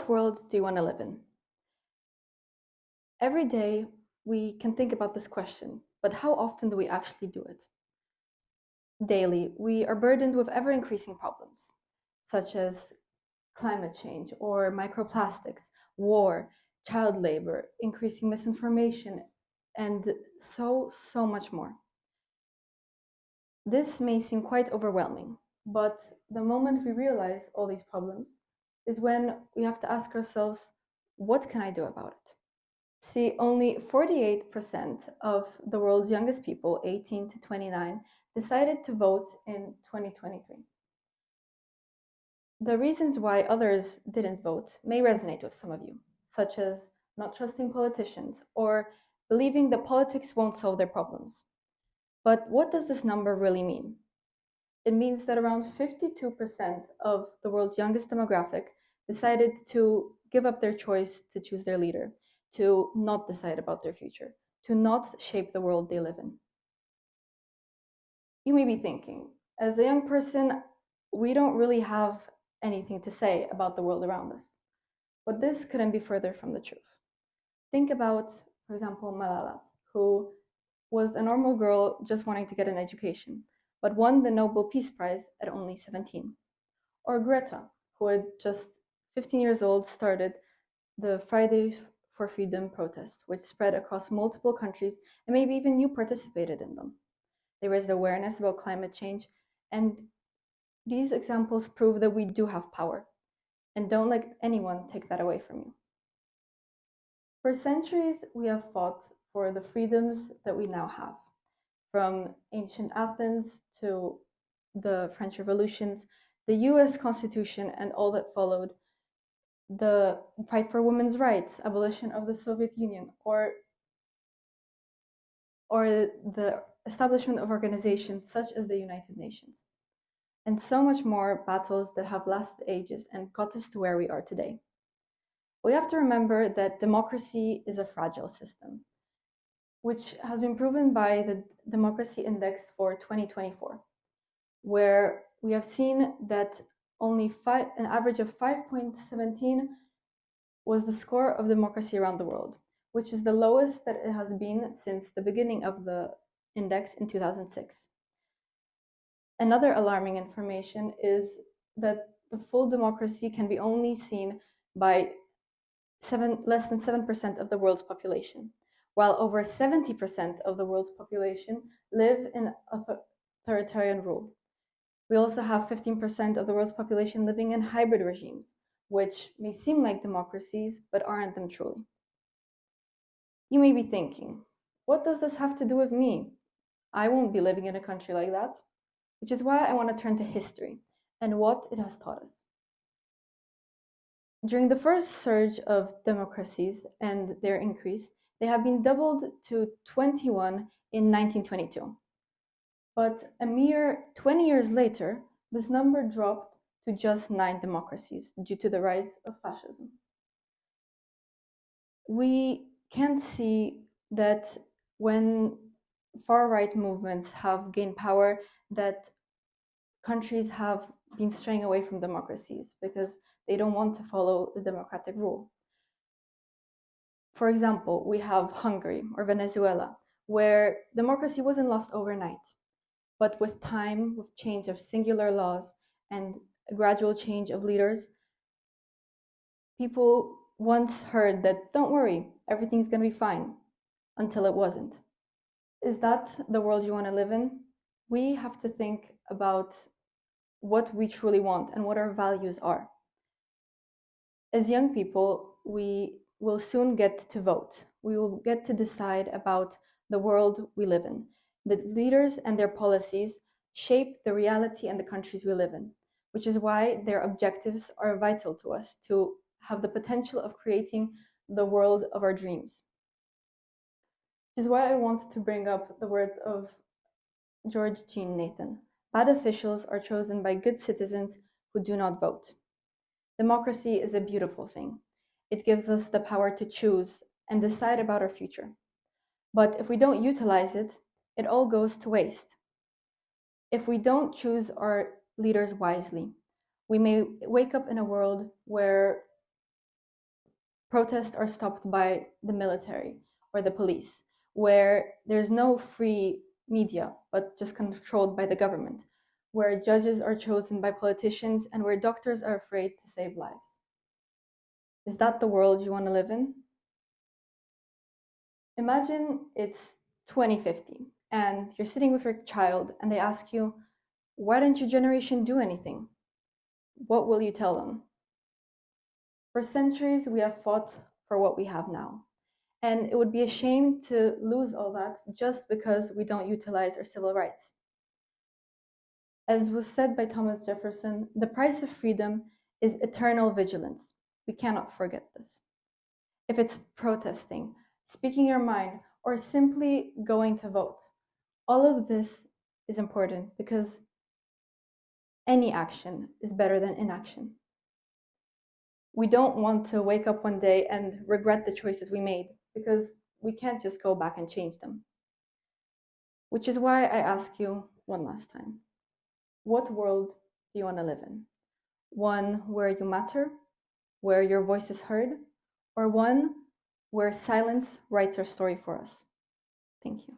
What world do you want to live in? Every day we can think about this question, but how often do we actually do it? Daily, we are burdened with ever-increasing problems, such as climate change or microplastics, war, child labor, increasing misinformation, and so much more. This may seem quite overwhelming, but the moment we realize all these problems is when we have to ask ourselves, what can I do about it? See, only 48% of the world's youngest people, 18 to 29, decided to vote in 2023. The reasons why others didn't vote may resonate with some of you, such as not trusting politicians or believing that politics won't solve their problems. But what does this number really mean? It means that around 52% of the world's youngest demographic decided to give up their choice to choose their leader, to not decide about their future, to not shape the world they live in. You may be thinking, as a young person, we don't really have anything to say about the world around us. But this couldn't be further from the truth. Think about, for example, Malala, who was a normal girl just wanting to get an education, but won the Nobel Peace Prize at only 17. Or Greta, who at just 15 years old started the Fridays for Freedom protest, which spread across multiple countries, and maybe even you participated in them. They raised awareness about climate change, and these examples prove that we do have power, and don't let anyone take that away from you. For centuries, we have fought for the freedoms that we now have. From ancient Athens to the French Revolutions, the US Constitution and all that followed, the fight for women's rights, abolition of the Soviet Union, or the establishment of organizations such as the United Nations, and so much more battles that have lasted ages and got us to where we are today. We have to remember that democracy is a fragile system, which has been proven by the Democracy Index for 2024, where we have seen that only an average of 5.17 was the score of democracy around the world, which is the lowest that it has been since the beginning of the index in 2006. Another alarming information is that the full democracy can be only seen by less than 7% of the world's population, while over 70% of the world's population live in authoritarian rule. We also have 15% of the world's population living in hybrid regimes, which may seem like democracies, but aren't them truly. You may be thinking, what does this have to do with me? I won't be living in a country like that, which is why I want to turn to history and what it has taught us. During the first surge of democracies and their increase, they have been doubled to 21 in 1922. But a mere 20 years later, this number dropped to just 9 democracies due to the rise of fascism. We can see that when far-right movements have gained power, that countries have been straying away from democracies because they don't want to follow the democratic rule. For example, we have Hungary or Venezuela, where democracy wasn't lost overnight, but with time, with change of singular laws and a gradual change of leaders, people once heard that, don't worry, everything's going to be fine, until it wasn't. Is that the world you want to live in? We have to think about what we truly want and what our values are. As young people, we will soon get to vote. We will get to decide about the world we live in. The leaders and their policies shape the reality and the countries we live in, which is why their objectives are vital to us to have the potential of creating the world of our dreams. Which is why I wanted to bring up the words of George Jean Nathan. Bad officials are chosen by good citizens who do not vote. Democracy is a beautiful thing. It gives us the power to choose and decide about our future. But if we don't utilize it, it all goes to waste. If we don't choose our leaders wisely, we may wake up in a world where protests are stopped by the military or the police, where there's no free media, but just controlled by the government, where judges are chosen by politicians, and where doctors are afraid to save lives. Is that the world you want to live in? Imagine it's 2050 and you're sitting with your child and they ask you, why didn't your generation do anything? What will you tell them? For centuries, we have fought for what we have now. And it would be a shame to lose all that just because we don't utilize our civil rights. As was said by Thomas Jefferson, the price of freedom is eternal vigilance. We cannot forget this. If it's protesting, speaking your mind, or simply going to vote, all of this is important because any action is better than inaction. We don't want to wake up one day and regret the choices we made because we can't just go back and change them. Which is why I ask you one last time, what world do you want to live in? One where you matter, where your voice is heard, or one where silence writes our story for us? Thank you.